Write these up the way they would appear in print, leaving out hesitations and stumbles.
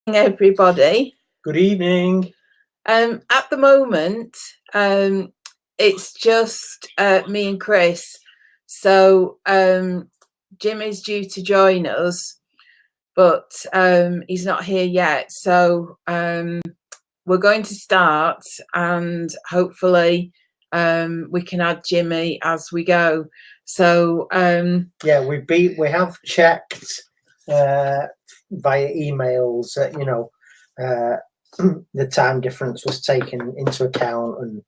Everybody. Good evening. At the moment, it's just me and Chris. So Jimmy's due to join us, but he's not here yet. So we're going to start, and hopefully we can add Jimmy as we go. So yeah, we have checked via emails that the time difference was taken into account and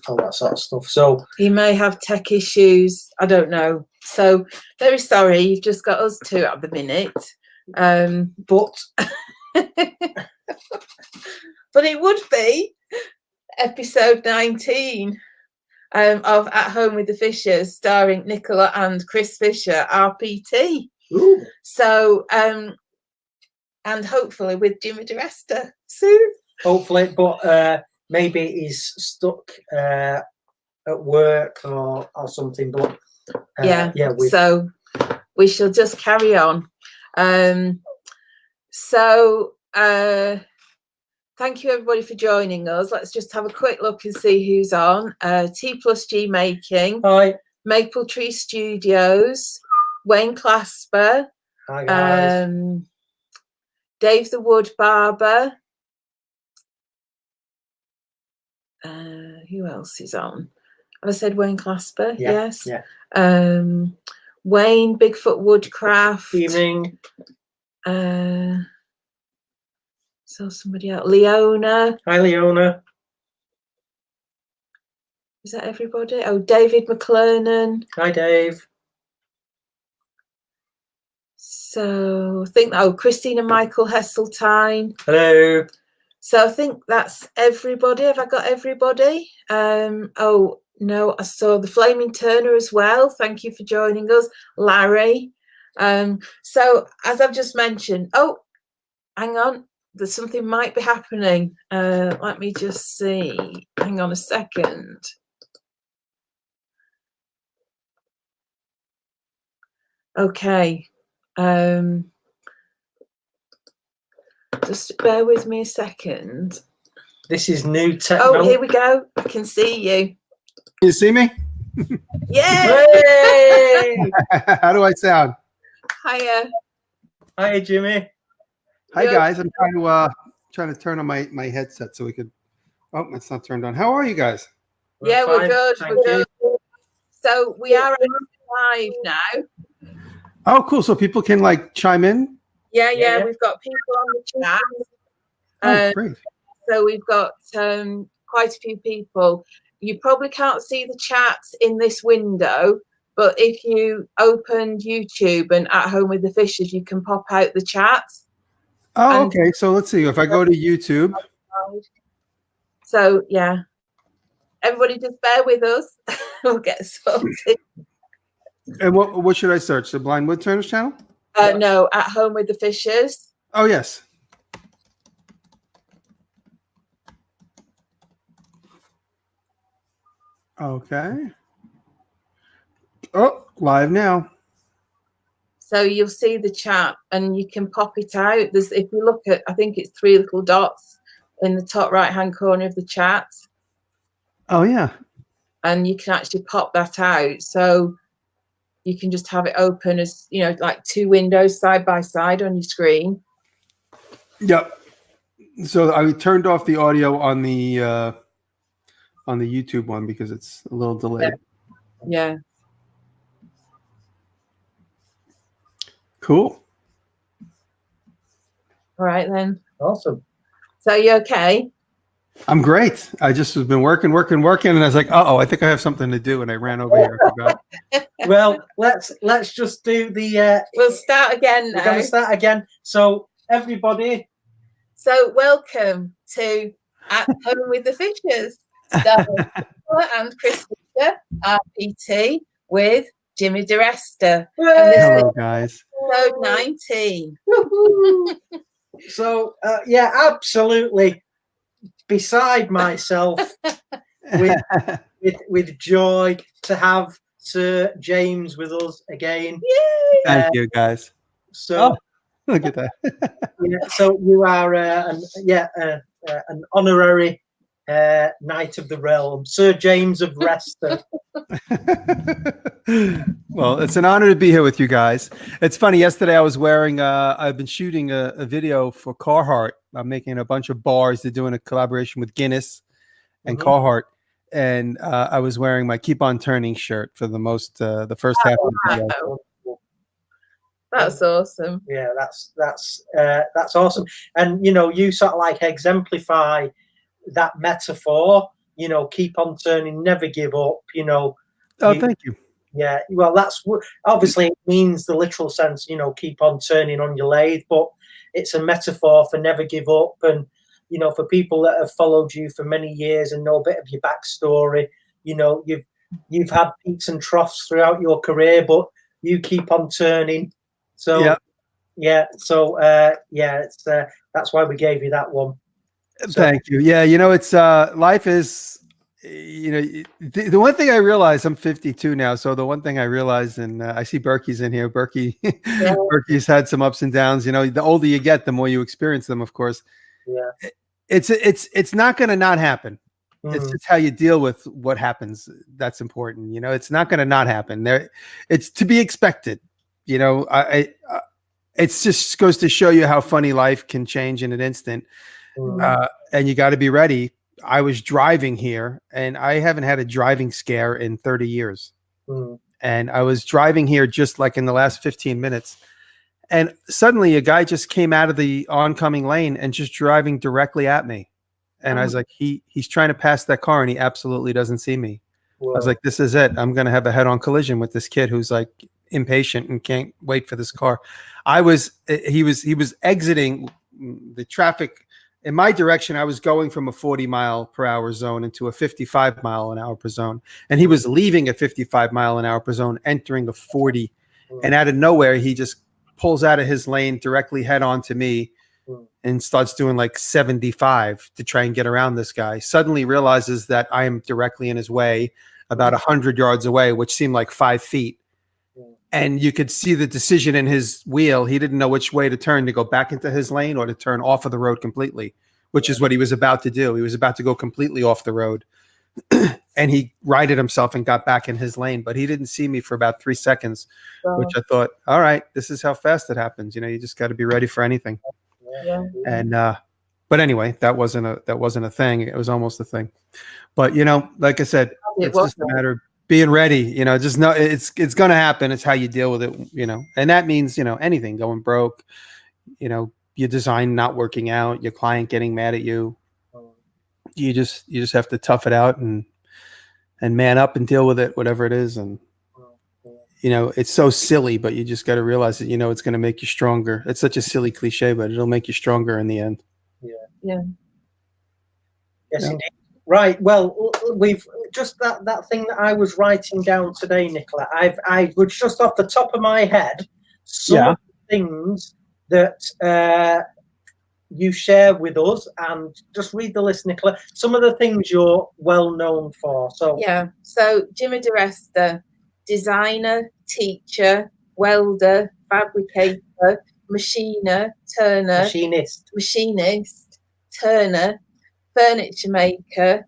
all that sort of stuff. So he may have tech issues. I don't know. So very sorry, you've just got us two at the minute. But but it would be episode 19 of At Home with the Fishers, starring Nicola and Chris Fisher, RPT. Ooh. So and hopefully with Jimmy DiResta soon. Hopefully, but maybe he's stuck at work or something. But yeah. So we shall just carry on. Thank you everybody for joining us. Let's just have a quick look and see who's on. T+G Making. Hi. Maple Tree Studios. Wayne Clasper. Hi guys. Dave the Wood Barber. Who else is on? I said Wayne Clasper. Yeah, yes. Yeah. Wayne Bigfoot Woodcraft. Evening. So somebody else. Leona. Hi, Leona. Is that everybody? Oh, David McClernon. Hi, Dave. So I think, Christina Michael Hesseltine. Hello. So I think that's everybody. Have I got everybody? Oh, no, I saw the Flaming Turner as well. Thank you for joining us. Larry. So as I've just mentioned, hang on. There's something might be happening. Let me just see. Hang on a second. Okay. Just bear with me a second. This is new technology. Oh, here we go. I can see you. You see me? Yay! How do I sound? Hiya. Hi, Jimmy. Hi guys. I'm trying to turn on my headset so we could. Oh, it's not turned on. How are you guys? Yeah, we're good. Thank you. So we are live now. Oh, cool. So people can like chime in? Yeah. We've got people on the chat. Oh, great. So we've got quite a few people. You probably can't see the chat in this window, but if you open YouTube and At Home with the Fishers, you can pop out the chat. Oh, okay. So let's see. If I go to YouTube. So, yeah. Everybody just bear with us. We'll get sorted. And what should I search? The Blind Woodturner channel? No, At Home with the Fishers. Oh, yes. Okay. Oh, live now. So you'll see the chat and you can pop it out. If you look at, I think it's 3 little dots in the top right-hand corner of the chat. Oh, yeah. And you can actually pop that out. So you can just have it open as, like 2 windows side by side on your screen. Yep. So I turned off the audio on the YouTube one because it's a little delayed. Yeah. Cool. All right then. Awesome. So you okay? I'm great. I just have been working, and I was like, I think I have something to do, and I ran over here. I forgot. Well, let's just do the. We'll start again now. We're going to start again. So everybody. So welcome to At Home with the Fishers, and Chris Fisher, RPT, with Jimmy DiResta. Hello, guys. Episode 19. So yeah, absolutely beside myself with joy to have Sir James with us again. Yay! Thank you, guys. So Look at that. Yeah, so you are an honorary Knight of the Realm, Sir James of Resta. Well, it's an honor to be here with you guys. It's funny. Yesterday, I was wearing. I've been shooting a video for Carhartt. I'm making a bunch of bars. They're doing a collaboration with Guinness and Carhartt, and I was wearing my "Keep on Turning" shirt for the first half of the video. Wow. That's awesome. Yeah, that's awesome. And you sort of like exemplify that metaphor. Keep on turning, never give up. Oh, thank you. Yeah, well, that's obviously it means the literal sense. Keep on turning on your lathe, but it's a metaphor for never give up. And for people that have followed you for many years and know a bit of your backstory, you've had peaks and troughs throughout your career, but you keep on turning. So it's that's why we gave you that one. So, thank you. Yeah, it's life is. The one thing I realized, I'm 52 now. So the one thing I realized, and I see Berkey's in here. Berkey's had some ups and downs. The older you get, the more you experience them, of course. Yeah. It's not going to not happen. It's just how you deal with what happens. That's important. It's not going to not happen. It's to be expected. It just goes to show you how funny life can change in an instant. And you got to be ready. I was driving here, and I haven't had a driving scare in 30 years. And I was driving here just like in the last 15 minutes. And suddenly a guy just came out of the oncoming lane and just driving directly at me. And I was like, he's trying to pass that car, and he absolutely doesn't see me. Whoa. I was like, this is it. I'm going to have a head-on collision with this kid who's like impatient and can't wait for this car. He was exiting the traffic in my direction. I was going from a 40-mile-per-hour zone into a 55-mile-an-hour per zone, and he was leaving a 55-mile-an-hour per zone, entering a 40. And out of nowhere, he just pulls out of his lane directly head on to me and starts doing like 75 to try and get around this guy. Suddenly realizes that I am directly in his way, about 100 yards away, which seemed like 5 feet. And you could see the decision in his wheel. He didn't know which way to turn, to go back into his lane or to turn off of the road completely, which is what he was about to do. He was about to go completely off the road. And he righted himself and got back in his lane, but he didn't see me for about 3 seconds, which I thought, all right, this is how fast it happens. You just got to be ready for anything. Yeah. And, but anyway, that wasn't a thing. It was almost a thing, but like I said, it's just a matter of being ready, just know it's going to happen. It's how you deal with it, and that means, anything, going broke, your design not working out, your client getting mad at you. You just have to tough it out and man up and deal with it, whatever it is. And, it's so silly, but you just got to realize that, it's going to make you stronger. It's such a silly cliche, but it'll make you stronger in the end. Yeah. Yes, indeed. Right. Well, we've just that thing that I was writing down today, Nicola. I was just off the top of my head some of the things that you share with us, and just read the list, Nicola. Some of the things you're well known for. So Jimmy DiResta, designer, teacher, welder, fabricator, machinist, turner, furniture maker,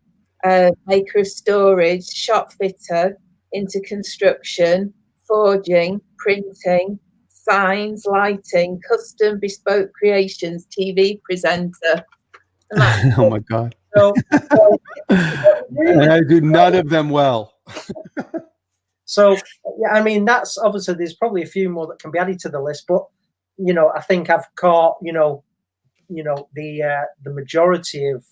maker of storage, shop fitter, into construction, forging, printing, signs, lighting, custom bespoke creations, TV presenter. Oh my God. And I do none of them well. So, that's obviously, there's probably a few more that can be added to the list, but, I think I've caught, the majority of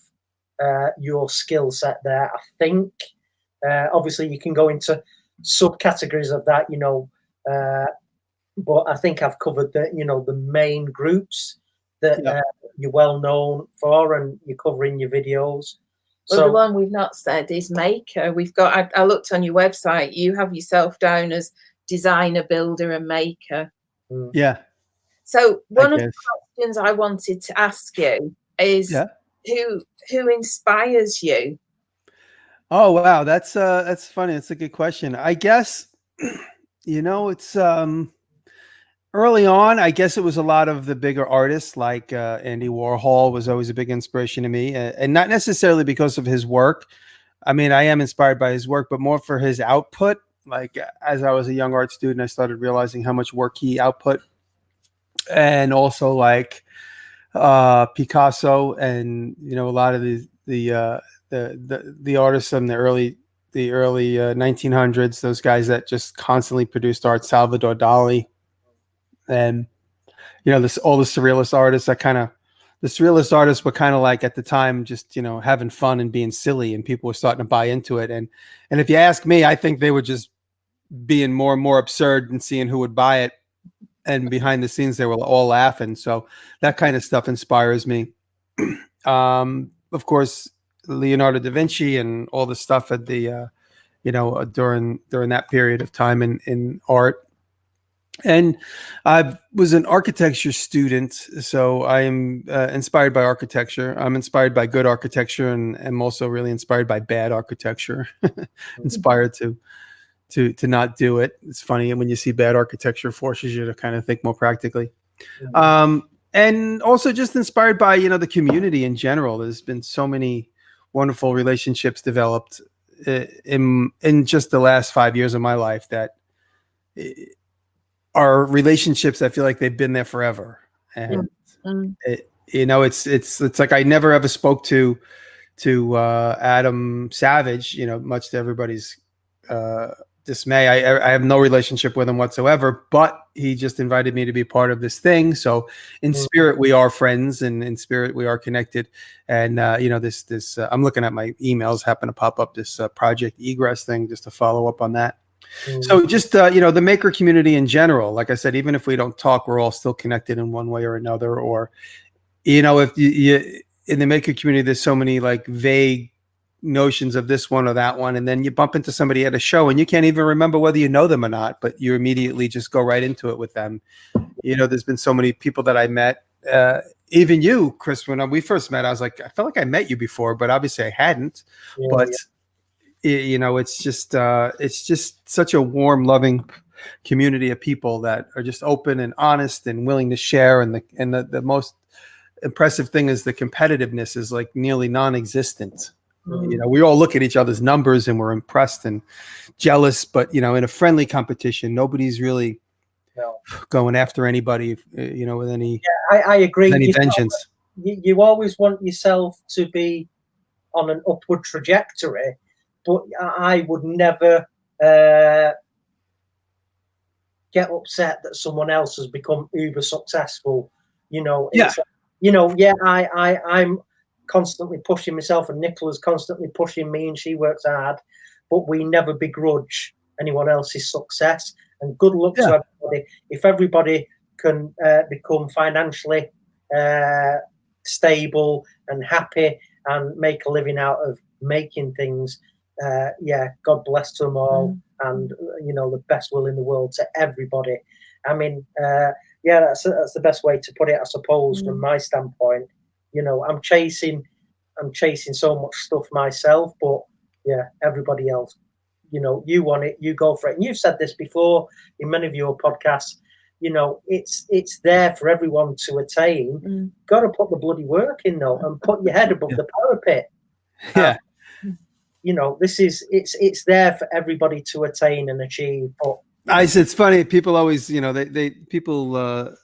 your skill set there. I think, obviously you can go into subcategories of that, but I think I've covered the main groups that you're well known for and you cover in your videos. Well, the one we've not said is maker. We've got, I looked on your website, you have yourself down as designer, builder and maker. Yeah. So one of the questions I wanted to ask you is who inspires you? Oh, wow. That's funny. That's a good question. I guess, it's, Early on, I guess it was a lot of the bigger artists, like Andy Warhol was always a big inspiration to me, and not necessarily because of his work. I mean, I am inspired by his work, but more for his output. Like as I was a young art student, I started realizing how much work he output, and also like Picasso, and a lot of the artists from the early 1900s, those guys that just constantly produced art, Salvador Dali, and all the surrealist artists the surrealist artists were kind of like at the time just having fun and being silly, and people were starting to buy into it. And if you ask me, I think they were just being more and more absurd and seeing who would buy it, and behind the scenes they were all laughing. So that kind of stuff inspires me. Of course, Leonardo da Vinci and all the stuff at the during that period of time in art. And I was an architecture student, so I am inspired by architecture. I'm inspired by good architecture, and I'm also really inspired by bad architecture. Inspired to not do it. It's funny when you see bad architecture, forces you to kind of think more practically. And also just inspired by the community in general. There's been so many wonderful relationships developed in just the last 5 years of my life that are relationships I feel like they've been there forever. And it's like I never ever spoke to Adam Savage, much to everybody's dismay. I have no relationship with him whatsoever, but he just invited me to be part of this thing. So in spirit we are friends, and in spirit we are connected. And this I'm looking at my emails, happen to pop up this Project Egress thing, just to follow up on that. So just the maker community in general, like I said, even if we don't talk, we're all still connected in one way or another. Or if you in the maker community, there's so many like vague notions of this one or that one, and then you bump into somebody at a show and you can't even remember whether you know them or not, but you immediately just go right into it with them. There's been so many people that I met, even you, Chris, when we first met, I was like, I felt like I met you before, but obviously I hadn't. It's just such a warm, loving community of people that are just open and honest and willing to share. And the most impressive thing is the competitiveness is like nearly non-existent. We all look at each other's numbers and we're impressed and jealous, but in a friendly competition, nobody's really going after anybody, with any. Yeah, I agree. Any vengeance. You always want yourself to be on an upward trajectory, but I would never get upset that someone else has become uber successful. I'm constantly pushing myself, and Nicola's constantly pushing me, and she works hard, but we never begrudge anyone else's success. And good luck to everybody. If everybody can become financially stable and happy and make a living out of making things, God bless them all, and the best will in the world to everybody. I mean, that's the best way to put it, I suppose, from my standpoint. I'm chasing so much stuff myself, but everybody else, you want it, you go for it. And you've said this before in many of your podcasts, it's there for everyone to attain. Got to put the bloody work in though, and put your head above the parapet. It's there for everybody to attain and achieve. But it's funny, people always, people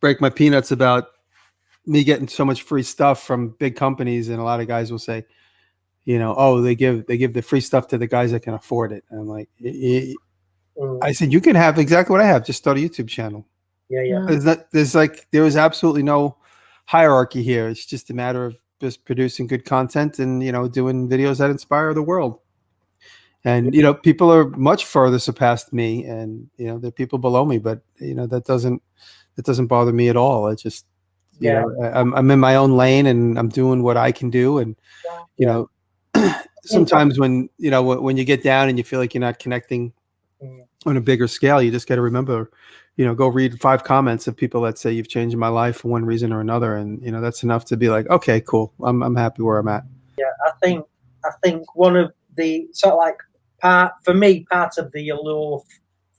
break my peanuts about me getting so much free stuff from big companies, and a lot of guys will say, they give the free stuff to the guys that can afford it. And I'm like, I said, you can have exactly what I have. Just start a YouTube channel. There was absolutely no hierarchy here. It's just a matter of just producing good content and doing videos that inspire the world. And people are much further surpassed me, and there are people below me, but that doesn't bother me at all. It just I'm in my own lane, and I'm doing what I can do. And sometimes when you get down and you feel like you're not connecting on a bigger scale, you just got to remember, go read 5 comments of people that say you've changed my life for one reason or another, and that's enough to be like, okay, cool, I'm happy where I'm at. I think one of the sort of like part of the allure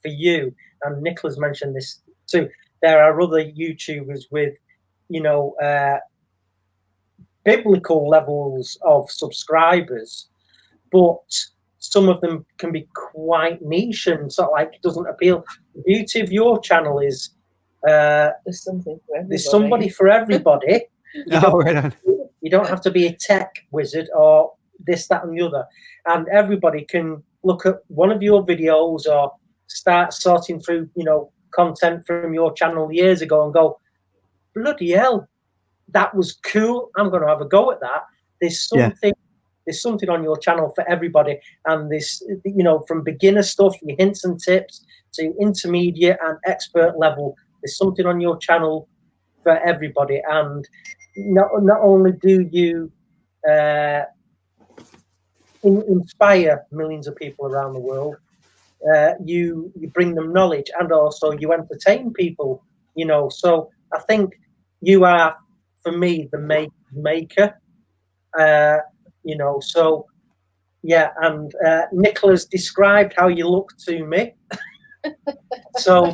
for you and Nicola's mentioned this too, there are other YouTubers with, biblical levels of subscribers, but some of them can be quite niche and sort of like it doesn't appeal. The beauty of your channel is There's something for everybody. there's somebody for everybody. You don't have to be a tech wizard or this, that, and the other. And everybody can look at one of your videos or start sorting through, content from your channel years ago and go, bloody hell, that was cool. I'm going to have a go at that. There's something on your channel for everybody. And this, from beginner stuff, your hints and tips to intermediate and expert level, there's something on your channel for everybody. And not only do you inspire millions of people around the world, you bring them knowledge, and also you entertain people, so I think you are, for me, the maker, so yeah. And Nicola's described how you look to me. So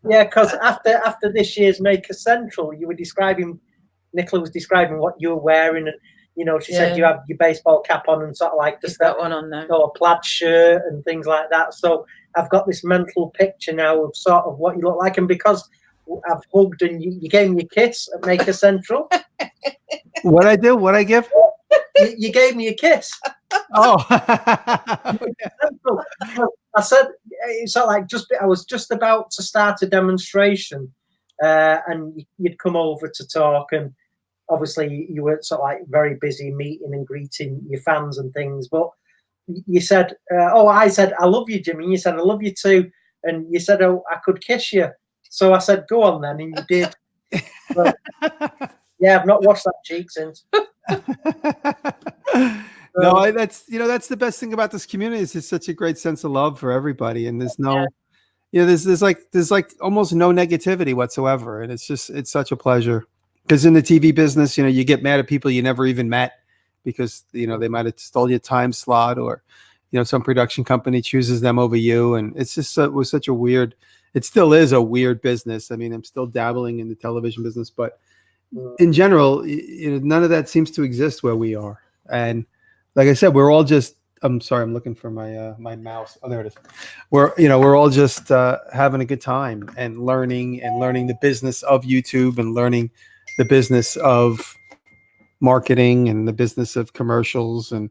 yeah, because after this year's Maker Central, Nicola was describing what you were wearing, and she said you have your baseball cap on and sort of like just that one on there, a plaid shirt and things like that. So I've got this mental picture now of sort of what you look like, and because I've hugged and you gave me a kiss at Maker Central. What I do? What I give? You gave me a kiss. Oh. I said it's sort of like I was just about to start a demonstration, and you'd come over to talk, and obviously you were sort of like very busy meeting and greeting your fans and things. But you said, I said I love you, Jimmy. And you said I love you too, and you said, oh, I could kiss you. So I said, go on then, and you did. But, yeah, I've not washed that cheek since. No, that's the best thing about this community is it's such a great sense of love for everybody, and there's no, there's like almost no negativity whatsoever, and it's such a pleasure. Because in the TV business, you get mad at people you never even met because they might have stole your time slot, or some production company chooses them over you, and it's just it was such a weird. It still is a weird business. I mean, I'm still dabbling in the television business, but in general, none of that seems to exist where we are. And like I said, we're all just. I'm sorry, I'm looking for my mouse. Oh, there it is. We're all just having a good time and learning the business of YouTube and learning the business of marketing and the business of commercials and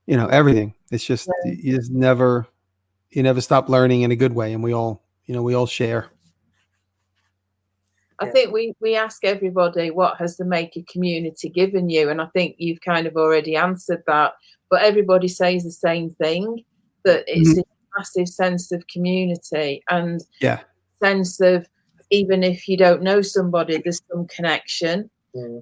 everything. It's just you never stop learning in a good way, and we all share. I think we ask everybody, what has the Maker community given you? And I think you've kind of already answered that, but everybody says the same thing, that it's a massive sense of community and sense of, even if you don't know somebody, there's some connection.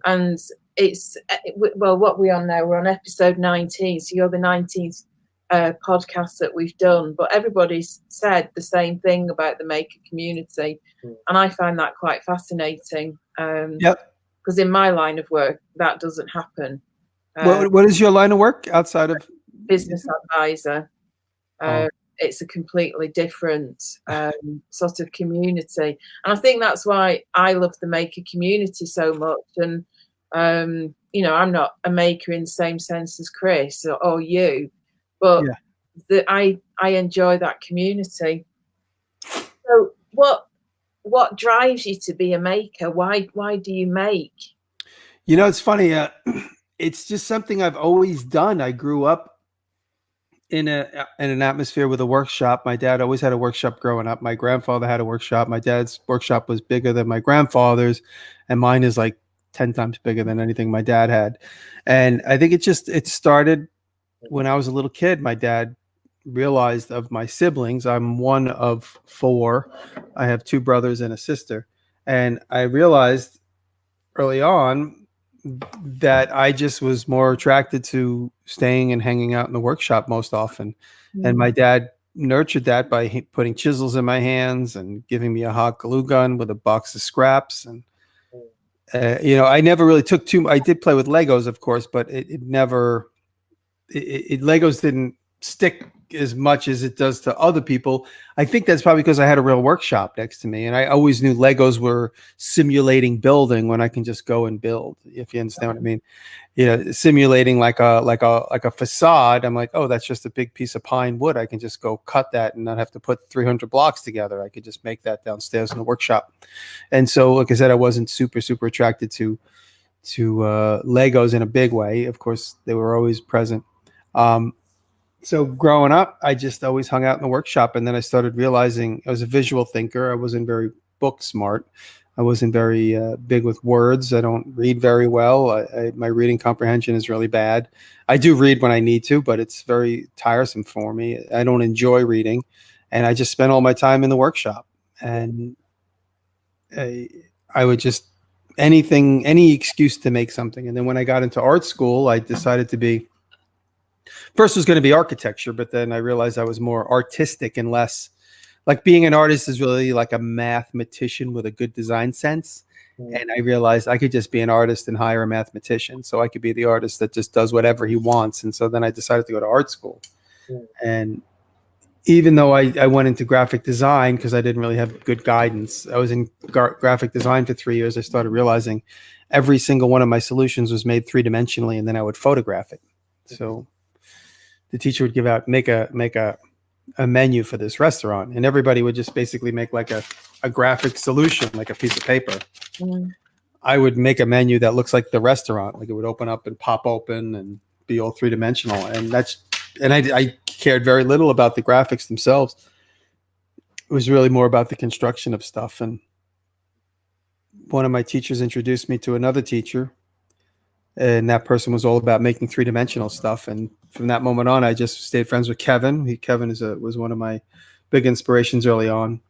And it's, what we're on now, we're on episode 19. So you're the 19th podcast that we've done, but everybody's said the same thing about the Maker community. And I find that quite fascinating. Because in my line of work, that doesn't happen. What is your line of work outside of business advisor? It's a completely different sort of community. And I think that's why I love the Maker community so much. And, I'm not a maker in the same sense as Chris or you, but I enjoy that community. So what drives you to be a maker? Why do you make? It's funny. It's just something I've always done. I grew up in an atmosphere with a workshop. My dad always had a workshop growing up. My grandfather had a workshop. My dad's workshop was bigger than my grandfather's, and mine is like 10 times bigger than anything my dad had. And I think it started when I was a little kid. My dad realized of my siblings, I'm one of 4. I have 2 brothers and a sister. And I realized early on that I just was more attracted to staying and hanging out in the workshop most often. And my dad nurtured that by putting chisels in my hands and giving me a hot glue gun with a box of scraps. And, I never really took I did play with Legos, of course, but it never, Legos didn't stick as much as it does to other people. I think that's probably because I had a real workshop next to me, and I always knew Legos were simulating building when I can just go and build, if you understand what I mean. You know, simulating like a facade. I'm like, oh, that's just a big piece of pine wood. I can just go cut that and not have to put 300 blocks together. I could just make that downstairs in the workshop. And so, like I said, I wasn't super attracted to Legos in a big way. Of course, they were always present. So growing up, I just always hung out in the workshop, and then I started realizing I was a visual thinker. I wasn't very book smart. I wasn't very big with words. I don't read very well. My reading comprehension is really bad. I do read when I need to, but it's very tiresome for me. I don't enjoy reading, and I just spent all my time in the workshop. And I would just any excuse to make something. And then when I got into art school, I decided to be. First was going to be architecture, but then I realized I was more artistic and less like being an artist is really like a mathematician with a good design sense. And I realized I could just be an artist and hire a mathematician. So I could be the artist that just does whatever he wants. And so then I decided to go to art school. And even though I went into graphic design because I didn't really have good guidance, I was in graphic design for 3 years. I started realizing every single one of my solutions was made three-dimensionally, and then I would photograph it. So the teacher would make a menu for this restaurant, and everybody would just basically make like a graphic solution, like a piece of paper. I would make a menu that looks like the restaurant, like it would open up and pop open and be all three-dimensional. And I cared very little about the graphics themselves. It was really more about the construction of stuff. And one of my teachers introduced me to another teacher, and that person was all about making three-dimensional stuff. And from that moment on, I just stayed friends with Kevin. Kevin was one of my big inspirations early on.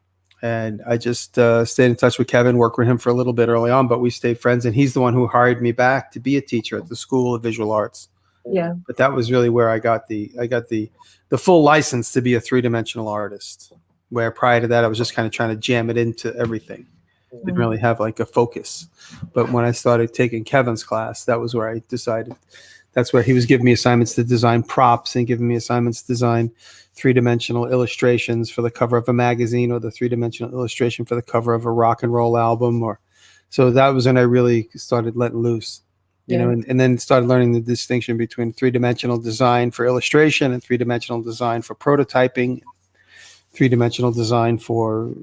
And I just stayed in touch with Kevin, worked with him for a little bit early on, but we stayed friends. And he's the one who hired me back to be a teacher at the School of Visual Arts. Yeah. But that was really where I got the full license to be a three-dimensional artist, where prior to that, I was just kind of trying to jam it into everything. Didn't really have like a focus. But when I started taking Kevin's class, that was where I decided. That's where he was giving me assignments to design props and giving me assignments to design three-dimensional illustrations for the cover of a magazine, or the three-dimensional illustration for the cover of a rock and roll album. So that was when I really started letting loose, you know, and then started learning the distinction between three-dimensional design for illustration and three-dimensional design for prototyping, three-dimensional design for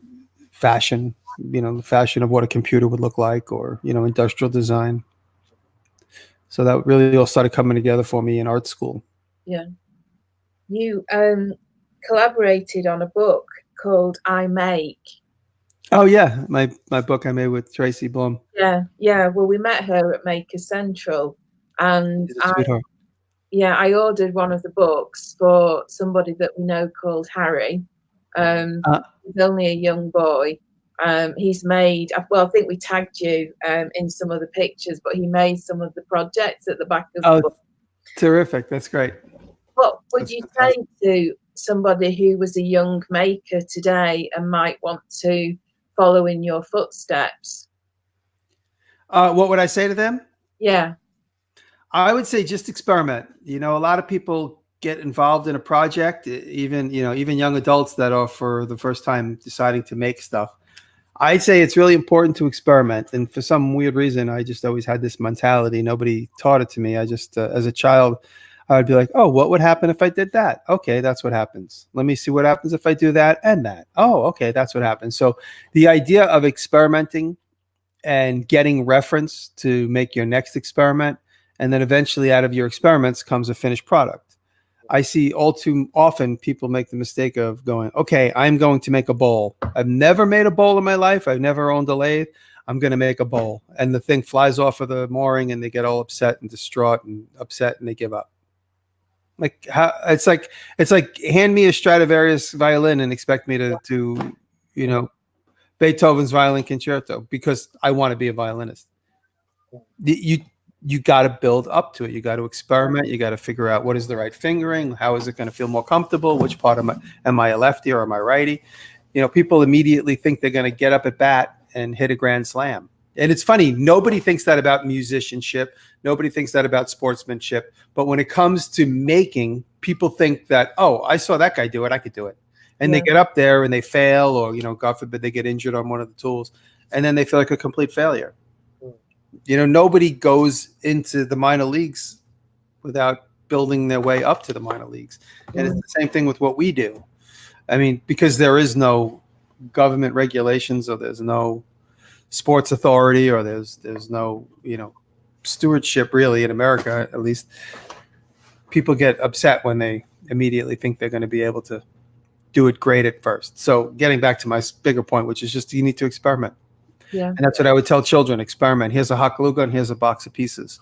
fashion, you know, the fashion of what a computer would look like, or, you know, industrial design. So that really all started coming together for me in art school. Yeah. You collaborated on a book called I Make. Oh yeah, my book I made with Tracy Blum. Yeah. Well, we met her at Maker Central, and I ordered one of the books for somebody that we know called Harry. He's only a young boy. He's made, well, I think we tagged you in some of the pictures, but he made some of the projects at the back of the book. Terrific. That's great. What would you say to somebody who was a young maker today and might want to follow in your footsteps? What would I say to them? Yeah. I would say just experiment. You know, a lot of people get involved in a project, even young adults that are for the first time deciding to make stuff. I'd say it's really important to experiment. And for some weird reason, I just always had this mentality. Nobody taught it to me. I just, as a child, I would be like, oh, what would happen if I did that? Okay, that's what happens. Let me see what happens if I do that and that. Oh, okay, that's what happens. So the idea of experimenting and getting reference to make your next experiment, and then eventually out of your experiments comes a finished product. I see all too often people make the mistake of going, okay, I'm going to make a bowl. I've never made a bowl in my life. I've never owned a lathe. I'm going to make a bowl. And the thing flies off of the mooring, and they get all upset and distraught and upset, and they give up. Like, how it's like hand me a Stradivarius violin and expect me to do, you know, Beethoven's violin concerto because I want to be a violinist. You got to build up to it. You got to experiment. You got to figure out what is the right fingering. How is it going to feel more comfortable? Which part am I a lefty or am I righty? You know, people immediately think they're going to get up at bat and hit a grand slam. And it's funny, nobody thinks that about musicianship. Nobody thinks that about sportsmanship. But when it comes to making, people think that, oh, I saw that guy do it, I could do it. And they get up there and they fail, or, you know, God forbid they get injured on one of the tools, and then they feel like a complete failure. You know, nobody goes into the minor leagues without building their way up to the minor leagues. And it's the same thing with what we do. I mean, because there is no government regulations, or there's no sports authority, or there's no, you know, stewardship really in America, at least. People get upset when they immediately think they're going to be able to do it great at first. So getting back to my bigger point, which is just you need to experiment. Yeah. And that's what I would tell children: experiment. Here's a hot glue gun. Here's a box of pieces.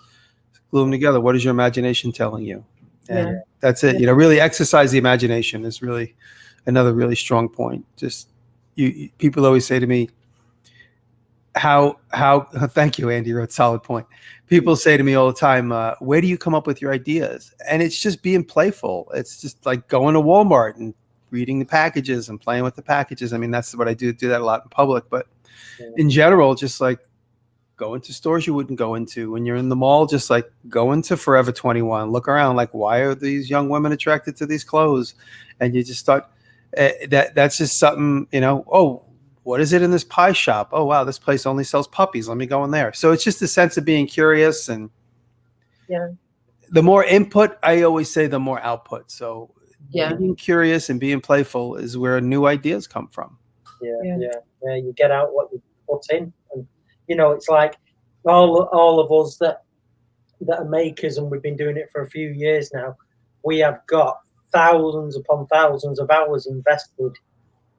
Glue them together. What is your imagination telling you? And that's it. You know, really exercise the imagination is really another really strong point. Just people always say to me, how thank you, Andy, you're a solid point. People say to me all the time, where do you come up with your ideas? And it's just being playful. It's just like going to Walmart and reading the packages and playing with the packages. I mean, that's what I do that a lot in public, but in general, just like go into stores you wouldn't go into. When you're in the mall, just like go into Forever 21, look around, like, why are these young women attracted to these clothes? And you just start, that's just something, you know, oh, what is it in this pie shop? Oh, wow, this place only sells puppies. Let me go in there. So it's just a sense of being curious. And the more input, I always say, the more output. So being curious and being playful is where new ideas come from. Yeah, you get out what you put in. And, you know, it's like all of us that are makers, and we've been doing it for a few years now, we have got thousands upon thousands of hours invested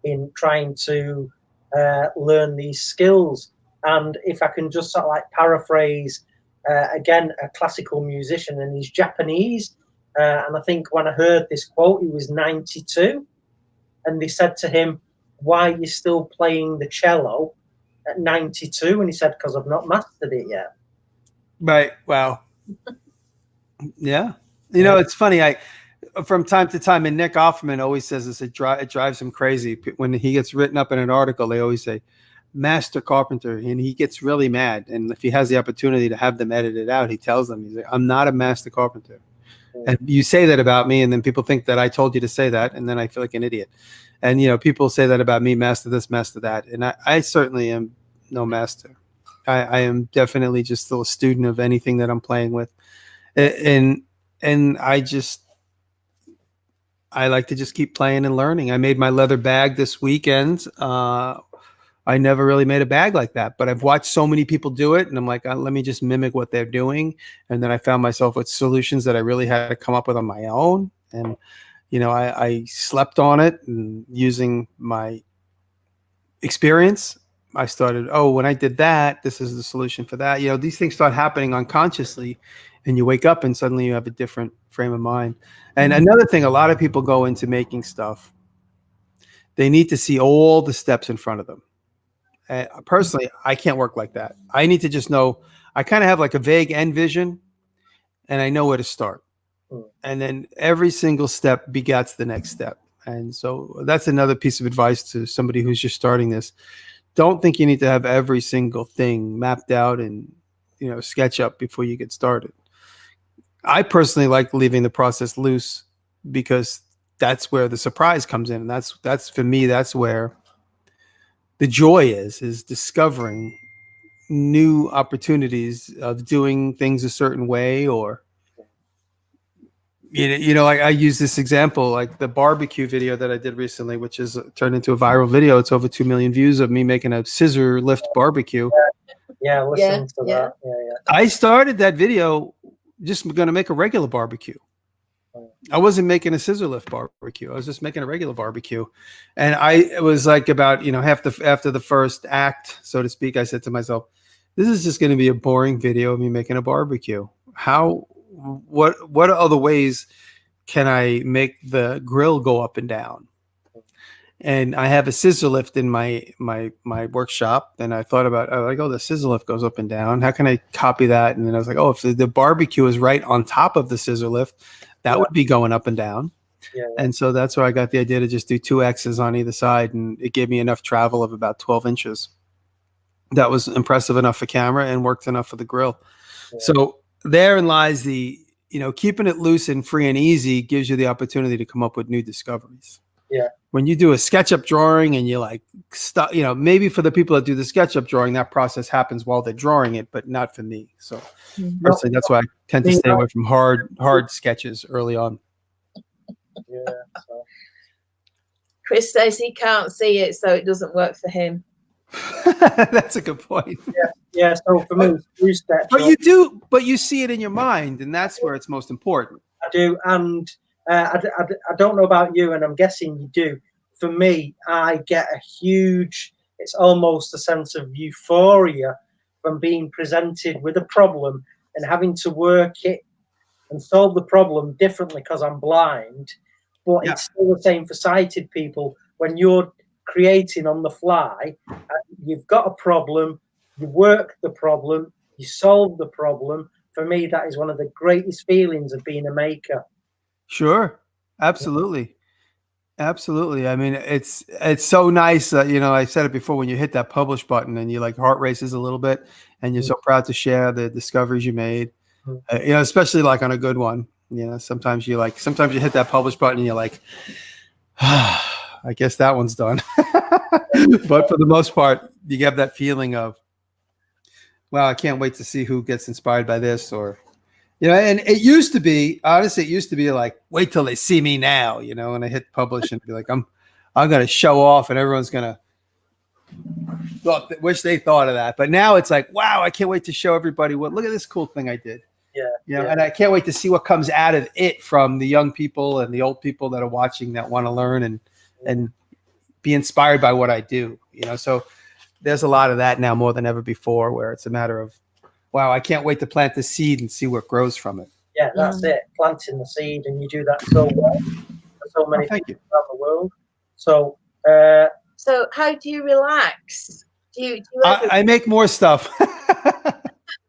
in trying to learn these skills. And if I can just sort of like paraphrase again a classical musician, and he's Japanese, and I think when I heard this quote, he was 92, and they said to him, why are you still playing the cello at 92? And he said, because I've not mastered it yet. Right. Wow. Yeah. You know, it's funny. From time to time, and Nick Offerman always says this, it drives him crazy. When he gets written up in an article, they always say, master carpenter, and he gets really mad. And if he has the opportunity to have them edit it out, he tells them, he's like, I'm not a master carpenter. And you say that about me, and then people think that I told you to say that, and then I feel like an idiot. And, you know, people say that about me, master this, master that. And I certainly am no master. I am definitely just still a student of anything that I'm playing with. And I like to just keep playing and learning. I made my leather bag this weekend. I never really made a bag like that, but I've watched so many people do it, and I'm like, let me just mimic what they're doing. And then I found myself with solutions that I really had to come up with on my own. And, you know, I slept on it, and using my experience, I started, when I did that, this is the solution for that. You know, these things start happening unconsciously, and you wake up and suddenly you have a different frame of mind. And another thing, a lot of people go into making stuff, they need to see all the steps in front of them. Personally, I can't work like that. I need to just know, I kind of have like a vague end vision, and I know where to start. And then every single step begets the next step. And so that's another piece of advice to somebody who's just starting this. Don't think you need to have every single thing mapped out and, you know, sketch up before you get started. I personally like leaving the process loose, because that's where the surprise comes in. And that's for me, that's where the joy is discovering new opportunities of doing things a certain way. Or, you know, like I use this example, like the barbecue video that I did recently, which is turned into a viral video. It's over 2 million views of me making a scissor lift barbecue. Yeah, listen to that. Yeah. I started that video just going to make a regular barbecue. I wasn't making a scissor lift barbecue. I was just making a regular barbecue. And it was like about, you know, after the first act, so to speak, I said to myself, this is just going to be a boring video of me making a barbecue. What other ways can I make the grill go up and down? And I have a scissor lift in my workshop, and I thought about, the scissor lift goes up and down. How can I copy that? And then I was like, if the barbecue is right on top of the scissor lift, that would be going up and down. Yeah. And so that's where I got the idea to just do 2 X's on either side, and it gave me enough travel of about 12 inches. that was impressive enough for camera and worked enough for the grill. Yeah. So therein lies the, keeping it loose and free and easy gives you the opportunity to come up with new discoveries. Yeah. When you do a SketchUp drawing and you like stuff, maybe for the people that do the SketchUp drawing, that process happens while they're drawing it, but not for me. So personally, that's why I tend to stay away from hard sketches early on. Yeah. So. Chris says he can't see it, so it doesn't work for him. That's a good point. Yeah. So for me, but you see it in your mind, and that's where it's most important. I do, and I don't know about you, and I'm guessing you do. For me, I get a huge, it's almost a sense of euphoria from being presented with a problem and having to work it and solve the problem differently because I'm blind. But it's still the same for sighted people. When you're creating on the fly, you've got a problem, you work the problem, you solve the problem. For me, that is one of the greatest feelings of being a maker. Sure. Absolutely. Absolutely. I mean, it's so nice. I said it before, when you hit that publish button and you like heart races a little bit and you're so proud to share the discoveries you made, especially like on a good one. Sometimes you hit that publish button and you're like, I guess that one's done. But for the most part, you have that feeling of, wow, I can't wait to see who gets inspired by this, or, and it used to be, honestly, like, wait till they see me now, and I hit publish and be like, I'm going to show off and everyone's going to wish they thought of that. But now it's like, wow, I can't wait to show everybody look at this cool thing I did. And I can't wait to see what comes out of it from the young people and the old people that are watching that want to learn and be inspired by what I do, so there's a lot of that now more than ever before, where it's a matter of, wow, I can't wait to plant the seed and see what grows from it. Yeah, that's it. Planting the seed, and you do that so well for so many people around the world. So, so how do you relax? Do you I make more stuff.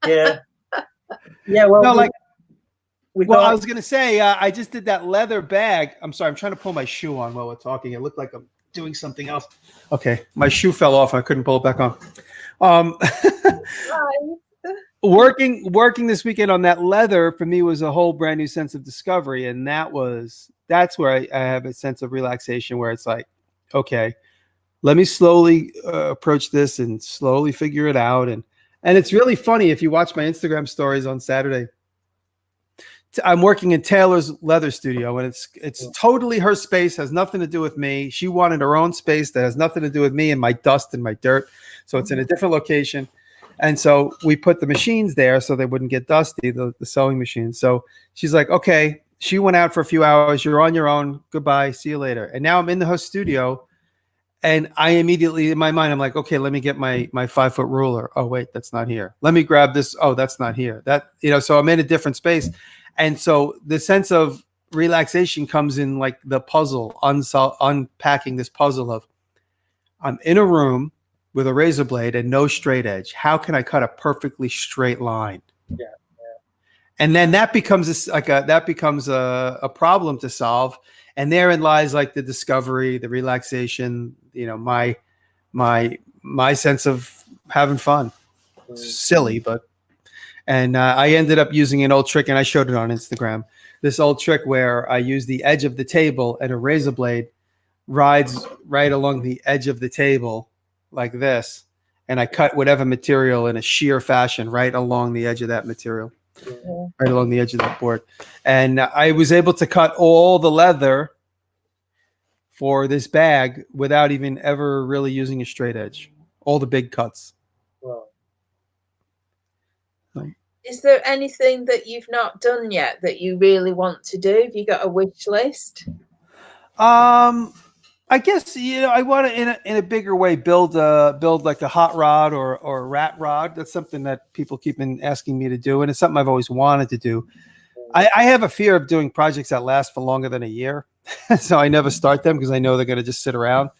Yeah. Well, no, I was going to say, I just did that leather bag. I'm sorry, I'm trying to pull my shoe on while we're talking. It looked like I'm doing something else. Okay, my shoe fell off and I couldn't pull it back on. Working this weekend on that leather for me was a whole brand new sense of discovery, and that's where I have a sense of relaxation, where it's like, okay, let me slowly approach this and slowly figure it out. And it's really funny if you watch my Instagram stories on Saturday. I'm working in Taylor's leather studio, and it's totally her space, has nothing to do with me. She wanted her own space that has nothing to do with me and my dust and my dirt. So it's in a different location. And so we put the machines there so they wouldn't get dusty, the sewing machines. So she's like, okay, she went out for a few hours. You're on your own. Goodbye. See you later. And now I'm in her studio, and I immediately, in my mind, I'm like, okay, let me get my 5-foot ruler. Oh, wait, that's not here. Let me grab this. Oh, that's not here. So I'm in a different space. And so the sense of relaxation comes in like the puzzle, unpacking this puzzle of, I'm in a room with a razor blade and no straight edge. How can I cut a perfectly straight line? Yeah. And then that becomes a problem to solve. And therein lies like the discovery, the relaxation, my sense of having fun. Silly, but. And I ended up using an old trick, and I showed it on Instagram. This old trick where I use the edge of the table, and a razor blade rides right along the edge of the table like this. And I cut whatever material in a sheer fashion right along the edge of that material, right along the edge of that board. And I was able to cut all the leather for this bag without even ever really using a straight edge. All the big cuts. Wow. Is there anything that you've not done yet that you really want to do? Have you got a wish list? I guess I want to in a bigger way build like a hot rod or a rat rod. That's something that people keep asking me to do, and it's something I've always wanted to do. I have a fear of doing projects that last for longer than a year, so I never start them because I know they're going to just sit around.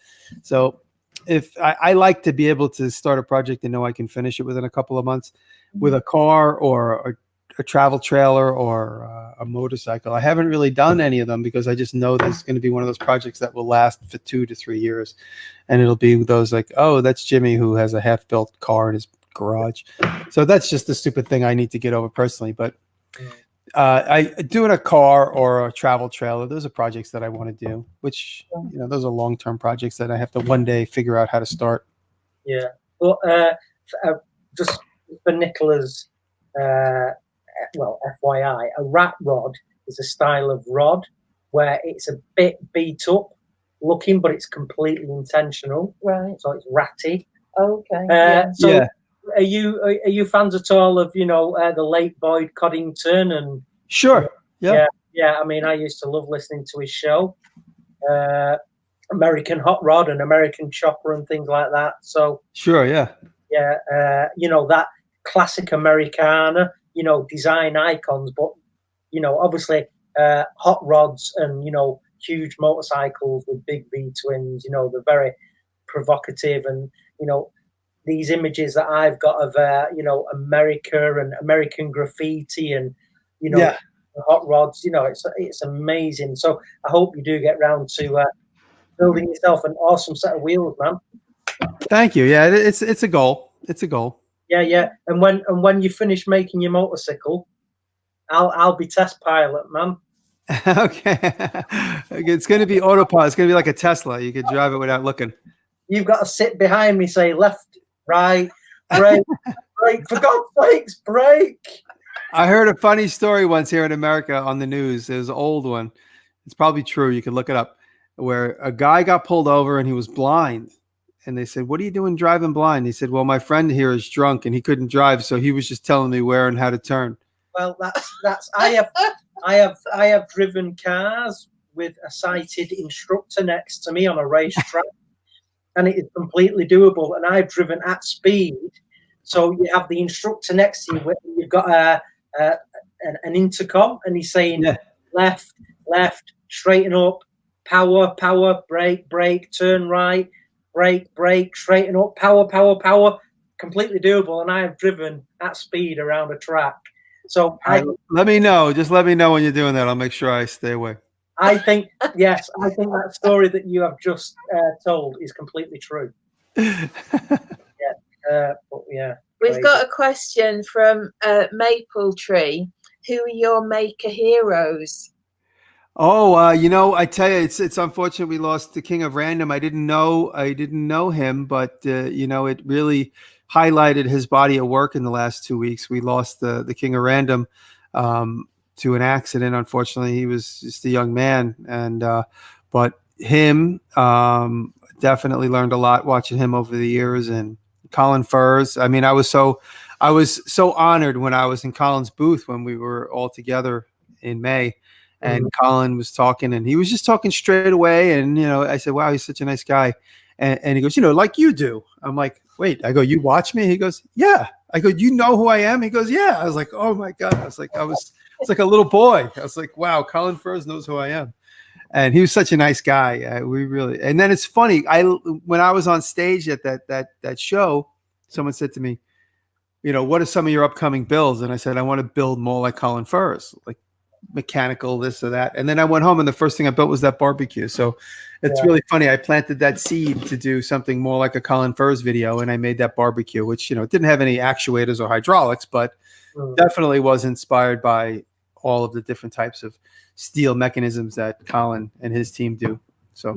So if I like to be able to start a project and know I can finish it within a couple of months. With a car or a travel trailer or a motorcycle. I haven't really done any of them because I just know this is going to be one of those projects that will last for 2 to 3 years. And it'll be those like, oh, that's Jimmy who has a half-built car in his garage. So that's just the stupid thing I need to get over personally. But doing a car or a travel trailer, those are projects that I want to do, which, those are long-term projects that I have to one day figure out how to start. Yeah. Well, just for Nicola's, FYI, a rat rod is a style of rod where it's a bit beat up looking, but it's completely intentional. Right. So it's ratty. Okay. So are you fans at all of the late Boyd Coddington and? Sure. Yeah. I mean, I used to love listening to his show, American Hot Rod and American Chopper and things like that. So sure. Yeah. That classic Americana, design icons, but obviously hot rods and huge motorcycles with big V twins. They're very provocative, and these images that I've got of America and American graffiti and hot rods. It's amazing. So I hope you do get round to building yourself an awesome set of wheels, man. Thank you. Yeah, it's a goal. It's a goal. Yeah. And when you finish making your motorcycle, I'll be test pilot, man. Okay. It's going to be autopilot. It's going to be like a Tesla. You could drive it without looking. You've got to sit behind me, say left, right, brake, brake. For God's sakes, brake. I heard a funny story once here in America on the news. It was an old one. It's probably true. You can look it up. Where a guy got pulled over and he was blind. And they said, "What are you doing driving blind?" He said, "Well, my friend here is drunk and he couldn't drive, so he was just telling me where and how to turn." Well, that's I have driven cars with a sighted instructor next to me on a racetrack, and it is completely doable. And I've driven at speed, so you have the instructor next to you. You've got an intercom, and he's saying left, straighten up, power, brake, turn right. Brake, straighten up, power, completely doable. And I have driven at speed around a track. So let me know. Just let me know when you're doing that. I'll make sure I stay away. I think that story that you have just told is completely true. We've got a question from Maple Tree. Who are your maker heroes? Oh, I tell you, it's unfortunate we lost the King of Random. I didn't know him, but it really highlighted his body of work in the last 2 weeks. We lost the King of Random to an accident. Unfortunately, he was just a young man, and but him definitely learned a lot watching him over the years. And Colin Furze. I mean, I was so honored when I was in Colin's booth when we were all together in May. And Colin was talking, and he was just talking straight away. And, I said, wow, he's such a nice guy. And he goes, like you do. I'm like, wait, I go, you watch me? He goes, yeah. I go, you know who I am? He goes, yeah. I was like, oh my God. It's like a little boy. I was like, wow, Colin Furze knows who I am. And he was such a nice guy. And then it's funny. When I was on stage at that show, someone said to me, what are some of your upcoming builds? And I said, I want to build more like Colin Furze, like mechanical, this or that. And then I went home and the first thing I built was that barbecue. So it's really funny. I planted that seed to do something more like a Colin Furze video, and I made that barbecue, which, it didn't have any actuators or hydraulics, but definitely was inspired by all of the different types of steel mechanisms that Colin and his team do. So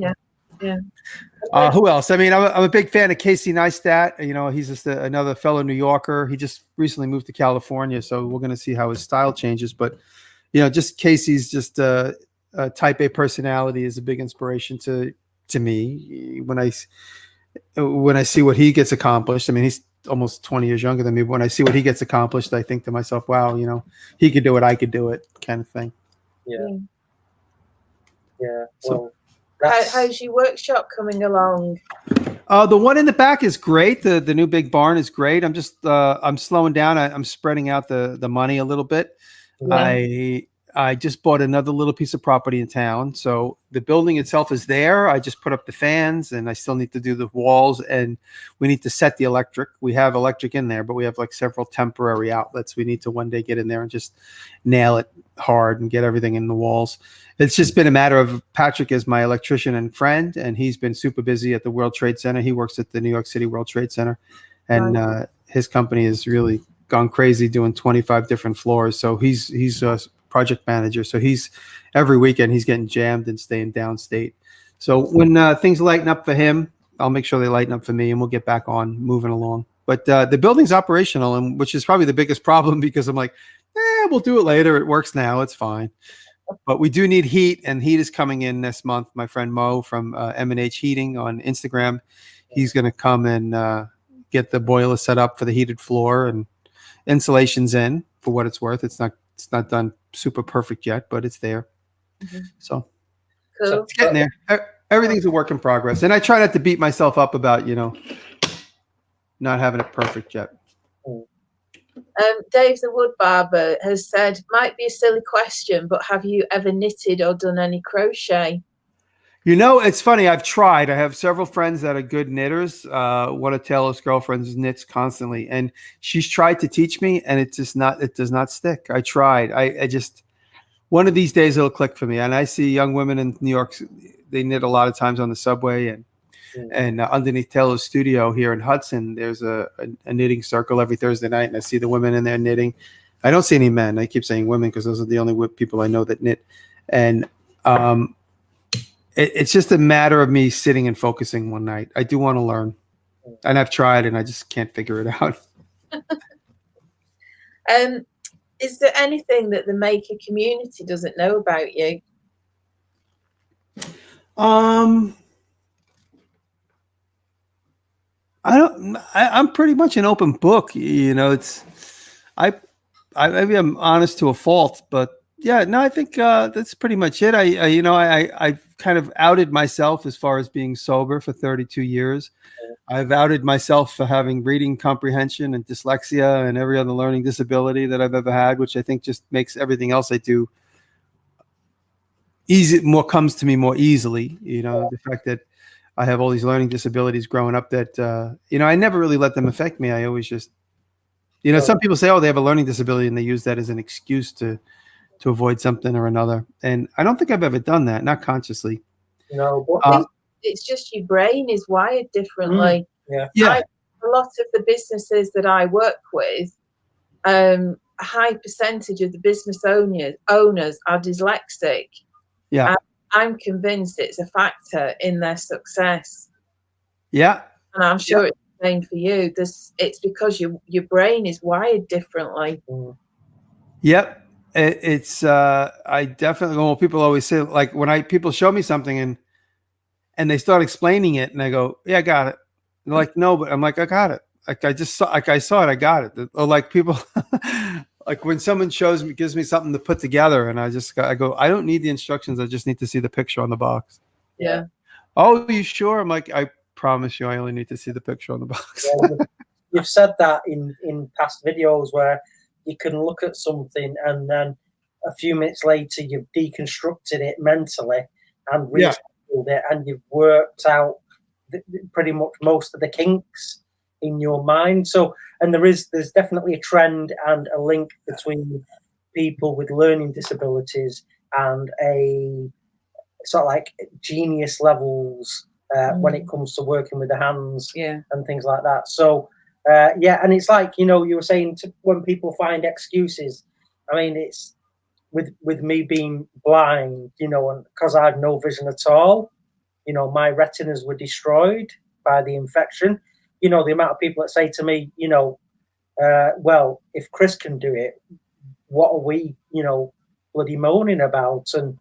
who else? I mean, I'm a big fan of Casey Neistat. He's just another fellow New Yorker. He just recently moved to California, so we're going to see how his style changes. But just Casey's just a type A personality is a big inspiration to me when I see what he gets accomplished. I mean, he's almost 20 years younger than me. But when I see what he gets accomplished, I think to myself, wow, he could do it, I could do it, kind of thing. Yeah. Well, how's your workshop coming along? The one in the back is great. The new big barn is great. I'm just I'm slowing down. I'm spreading out the money a little bit. I just bought another little piece of property in town. So the building itself is there. I just put up the fans, and I still need to do the walls, and we need to set the electric. We have electric in there, but we have like several temporary outlets. We need to one day get in there and just nail it hard and get everything in the walls. It's just been a matter of, Patrick is my electrician and friend, and he's been super busy at the World Trade Center. He works at the New York City World Trade Center, and his company has really gone crazy doing 25 different floors. So he's a project manager. So he's every weekend he's getting jammed and staying downstate. So when things lighten up for him, I'll make sure they lighten up for me, and we'll get back on moving along. But the building's operational, and which is probably the biggest problem, because I'm like, we'll do it later. It works now. It's fine. But we do need heat, and heat is coming in this month. My friend Mo from M&H Heating on Instagram, he's going to come and get the boiler set up for the heated floor, and insulation's in for what it's worth. It's not done super perfect yet, but it's there. So it's getting there. Everything's a work in progress, and I try not to beat myself up about not having it perfect yet. Dave the wood barber has said, might be a silly question, but have you ever knitted or done any crochet? It's funny. I've tried. I have several friends that are good knitters. One of Taylor's girlfriends knits constantly, and she's tried to teach me, and it does not stick. I tried. I just, one of these days it'll click for me. And I see young women in New York, they knit a lot of times on the subway, and underneath Taylor's studio here in Hudson, there's a knitting circle every Thursday night, and I see the women in there knitting. I don't see any men. I keep saying women because those are the only people I know that knit. And it's just a matter of me sitting and focusing one night. I do want to learn, and I've tried, and I just can't figure it out. Is there anything that the maker community doesn't know about you? I'm pretty much an open book. Maybe I'm honest to a fault, but yeah, no, I think that's pretty much it. I kind of outed myself as far as being sober for 32 years. I've outed myself for having reading comprehension and dyslexia and every other learning disability that I've ever had, which I think just makes everything else I do easy. More comes to me more easily. The fact that I have all these learning disabilities growing up that, I never really let them affect me. I always just, some people say, they have a learning disability, and they use that as an excuse to avoid something or another. And I don't think I've ever done that, not consciously. No, but it's just your brain is wired differently. Yeah. A lot of the businesses that I work with, a high percentage of the business owners are dyslexic. Yeah. And I'm convinced it's a factor in their success. Yeah. And I'm sure it's the same for you. It's because your brain is wired differently. Yep. It's I definitely, well, people always say, like, when people show me something and they start explaining it, and I go, yeah, I got it. And they're like, no, but I'm like, I got it. Like, I saw it, I got it. Or like people, like when someone gives me something to put together, and I go, I don't need the instructions. I just need to see the picture on the box. Yeah. Oh, are you sure? I'm like, I promise you, I only need to see the picture on the box. You've said that in past videos where you can look at something and then a few minutes later you've deconstructed it mentally and rescheduled it, and you've worked out pretty much most of the kinks in your mind. So, and there's definitely a trend and a link between people with learning disabilities and a sort of like genius levels when it comes to working with the hands and things like that. So and it's like, you were saying, when people find excuses, I mean, it's with me being blind, and because I have no vision at all, my retinas were destroyed by the infection. The amount of people that say to me, well, if Chris can do it, what are we, bloody moaning about? And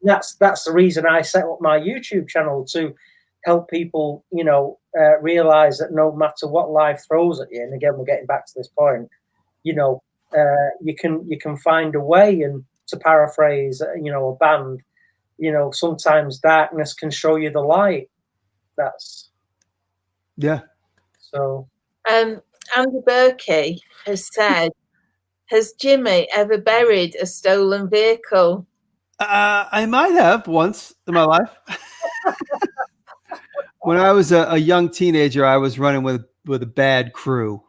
that's the reason I set up my YouTube channel, to help people, realize that no matter what life throws at you, and again, we're getting back to this point, you can find a way. And to paraphrase, a band, sometimes darkness can show you the light. So. Andy Berkey has said has Jimmy ever buried a stolen vehicle? I might have once in my life. When I was a young teenager, I was running with a bad crew.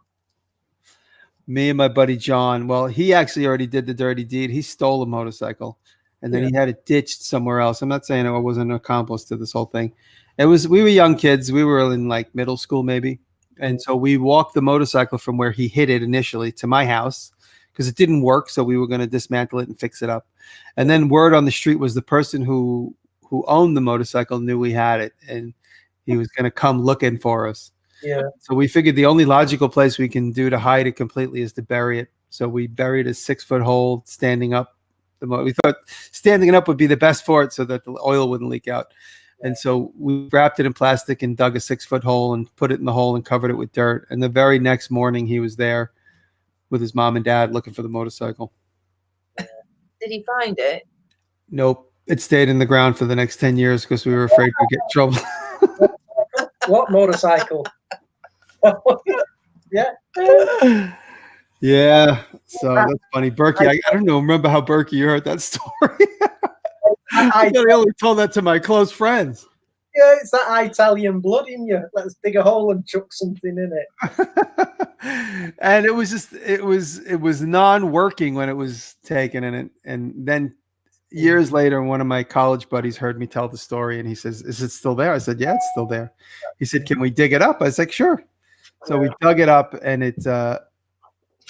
Me and my buddy John. Well, he actually already did the dirty deed. He stole a motorcycle, and then he had it ditched somewhere else. I'm not saying I wasn't an accomplice to this whole thing. We were young kids. We were in like middle school maybe, and so we walked the motorcycle from where he hid it initially to my house because it didn't work. So we were going to dismantle it and fix it up. And then word on the street was the person who owned the motorcycle knew we had it, and he was going to come looking for us. Yeah. So we figured the only logical place we can do to hide it completely is to bury it. So we buried a 6-foot hole standing up. We thought standing it up would be the best for it so that the oil wouldn't leak out. And so we wrapped it in plastic and dug a 6-foot hole and put it in the hole and covered it with dirt. And the very next morning he was there with his mom and dad looking for the motorcycle. Did he find it? Nope. It stayed in the ground for the next 10 years because we were afraid we'd get in trouble. What motorcycle? Yeah. Yeah. So that's funny. Berkey, I don't know. Remember how Berkey, you heard that story? I only told that to my close friends. Yeah, it's that Italian blood in you. Let's dig a hole and chuck something in it. And it was just, it was non-working when it was taken. And then years later, one of my college buddies heard me tell the story and he says, "Is it still there?" I said, "Yeah, it's still there." He said, "Can we dig it up?" I was like, "Sure." So we dug it up and it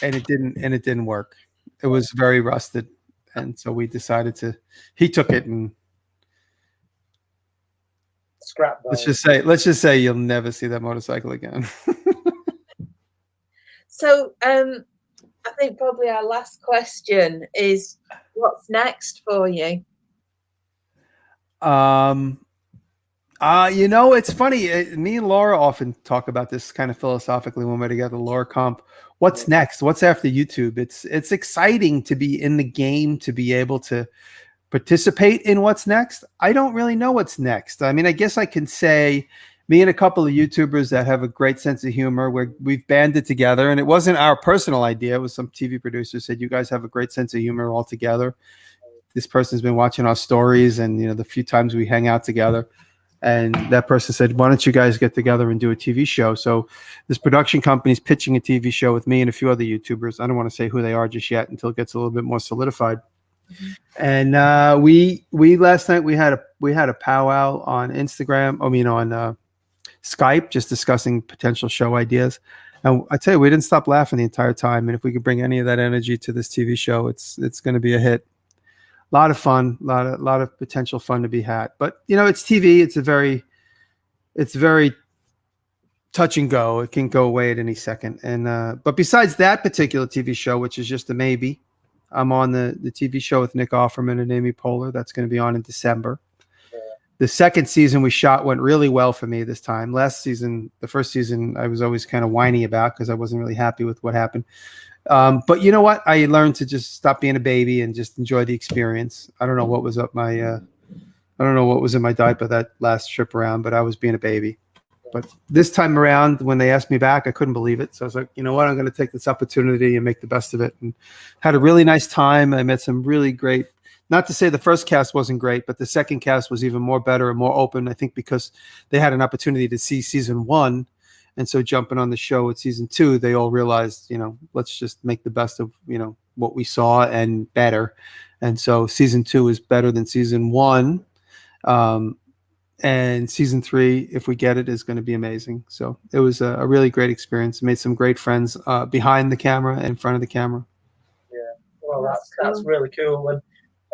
didn't work. It was very rusted. And so we decided he took it and scrap. Let's just say you'll never see that motorcycle again. So I think probably our last question is, what's next for you? It's funny. Me and Laura often talk about this kind of philosophically when we're together. Laura Comp, what's next? What's after YouTube? It's exciting to be in the game, to be able to participate in what's next. I don't really know what's next. I mean, I guess I can say me and a couple of YouTubers that have a great sense of humor, we've banded together, and it wasn't our personal idea. It was some TV producer said, "You guys have a great sense of humor all together. This person's been watching our stories and, the few times we hang out together." And that person said, "Why don't you guys get together and do a TV show?" So this production company is pitching a TV show with me and a few other YouTubers. I don't want to say who they are just yet until it gets a little bit more solidified. Mm-hmm. And we last night we had a powwow on Instagram. On Skype, just discussing potential show ideas. And I tell you, we didn't stop laughing the entire time. And if we could bring any of that energy to this TV show, it's going to be a hit. A lot of fun, a lot of potential fun to be had. But it's TV. It's very touch and go. It can go away at any second. And but besides that particular TV show, which is just a maybe, I'm on the TV show with Nick Offerman and Amy Poehler. That's going to be on in December. The second season we shot went really well for me this time. Last season, the first season, I was always kind of whiny about because I wasn't really happy with what happened. But you know what? I learned to just stop being a baby and just enjoy the experience. I don't know what was up my, I don't know what was in my diaper that last trip around, but I was being a baby. But this time around, when they asked me back, I couldn't believe it. So I was like, you know what? I'm going to take this opportunity and make the best of it. And had a really nice time. I met some really great. Not to say the first cast wasn't great, but the second cast was even more better and more open. I think because they had an opportunity to see season 1. And so jumping on the show at season 2, they all realized, let's just make the best of, what we saw and better. And so season 2 is better than season 1. And season 3, if we get it, is going to be amazing. So it was a really great experience. Made some great friends behind the camera and in front of the camera. Yeah, well, that's really cool. And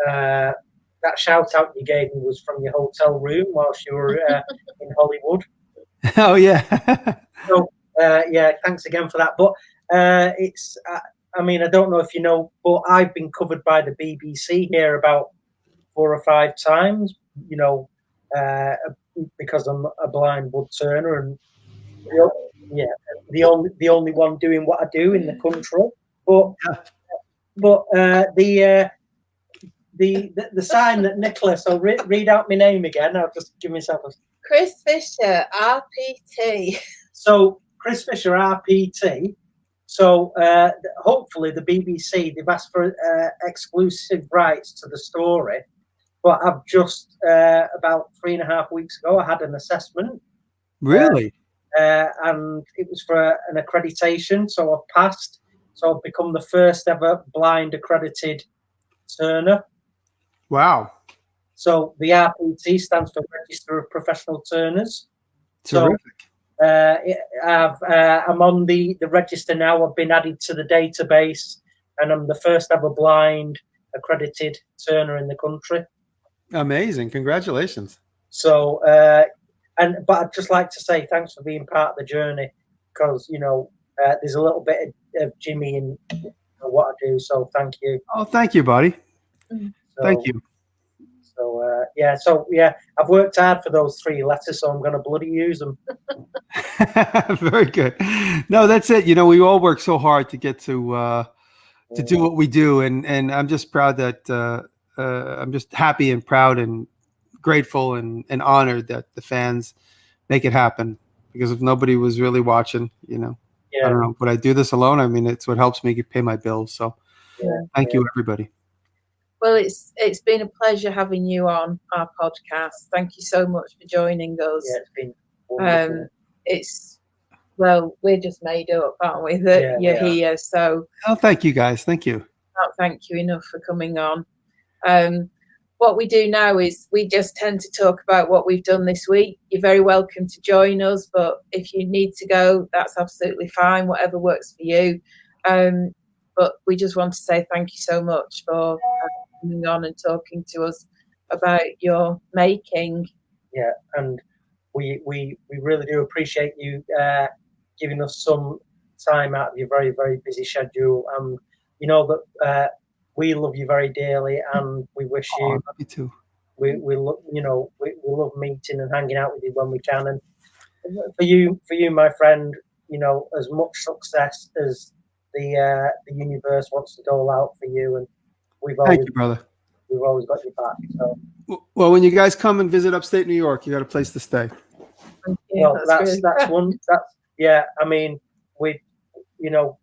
that shout out you gave me was from your hotel room whilst you were in Hollywood. Oh yeah. So yeah, thanks again for that. But it's I mean, I don't know if you know, but I've been covered by the BBC here about 4 or 5 times, because I'm a blind woodturner and the only one doing what I do in the country. But the sign that Nicola, so read out my name again. I'll just give myself a... Chris Fisher, RPT. So Chris Fisher, RPT. So hopefully the BBC, they've asked for exclusive rights to the story. But I've just, about 3.5 weeks ago, I had an assessment. Really? And it was for an accreditation. So I've passed. So I've become the first ever blind accredited turner. Wow. So the RPT stands for Register of Professional Turners. Terrific. I'm on the register now. I've been added to the database, and I'm the first ever blind accredited turner in the country. Amazing. Congratulations. So, but I'd just like to say thanks for being part of the journey, because, you know, there's a little bit of Jimmy in what I do. So thank you. Oh, thank you, buddy. Thank you. So, yeah, I've worked hard for those 3 letters, so I'm going to bloody use them. Very good. No, that's it. You know, we all work so hard to get to do what we do. And I'm just proud that, I'm just happy and proud and grateful and honored that the fans make it happen, because if nobody was really watching, you know, I don't know, would I do this alone? I mean, it's what helps me pay my bills. So thank you, everybody. Well, it's been a pleasure having you on our podcast. Thank you so much for joining us. Yeah, it's been wonderful. Well, we're just made up, aren't we, that you're here. So thank you, guys. Thank you. Can't thank you enough for coming on. What we do now is we just tend to talk about what we've done this week. You're very welcome to join us, but if you need to go, that's absolutely fine, whatever works for you. But we just want to say thank you so much for coming on and talking to us about your making. Yeah, and we really do appreciate you giving us some time out of your very, very busy schedule. You know that we love you very dearly, and we wish you. I love you too. We love, you know, we love meeting and hanging out with you when we can. And for you, my friend, you know, as much success as the universe wants to dole out for you, and thank you, brother. We've always got your back. So. Well, when you guys come and visit upstate New York, you got a place to stay. Yeah, well, that's one. Yeah. I mean, you know,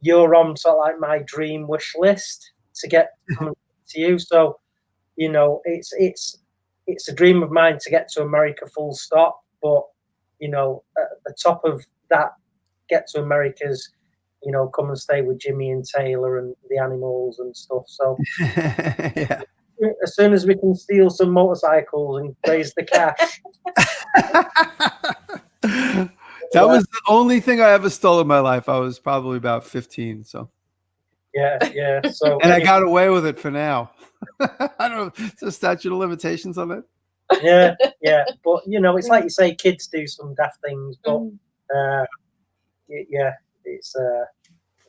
you're on sort of like my dream wish list to get to you. So, you know, it's a dream of mine to get to America, full stop. But, you know, at the top of that, get to America's, you know, come and stay with Jimmy and Taylor and the animals and stuff. So yeah. As soon as we can steal some motorcycles and raise the cash. That was the only thing I ever stole in my life. I was probably about 15. So yeah. So and I got away with it for now. I don't know. Is there a statute of limitations on it? Yeah. But you know, it's like you say, kids do some daft things, but yeah, it's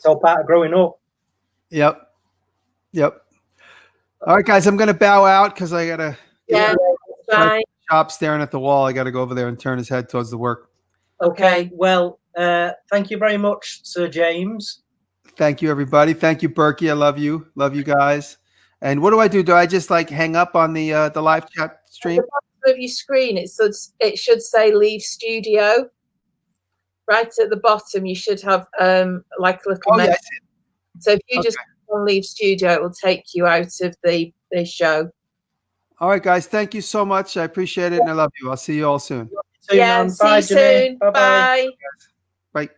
all part of growing up. Yep. All right, guys, I'm gonna bow out because I gotta. Bye. Shop staring at the wall. I gotta go over there and turn his head towards the work. Okay. Well, thank you very much, Sir James. Thank you, everybody. Thank you, Berkey. I love you. Love you guys. And what do I do? Do I just like hang up on the live chat stream? At the bottom of your screen, it should say "Leave Studio." Right at the bottom, you should have like a little message. So if you just leave studio, it will take you out of the show. All right, guys. Thank you so much. I appreciate it, and I love you. I'll see you all soon. See you soon. Bye. Bye.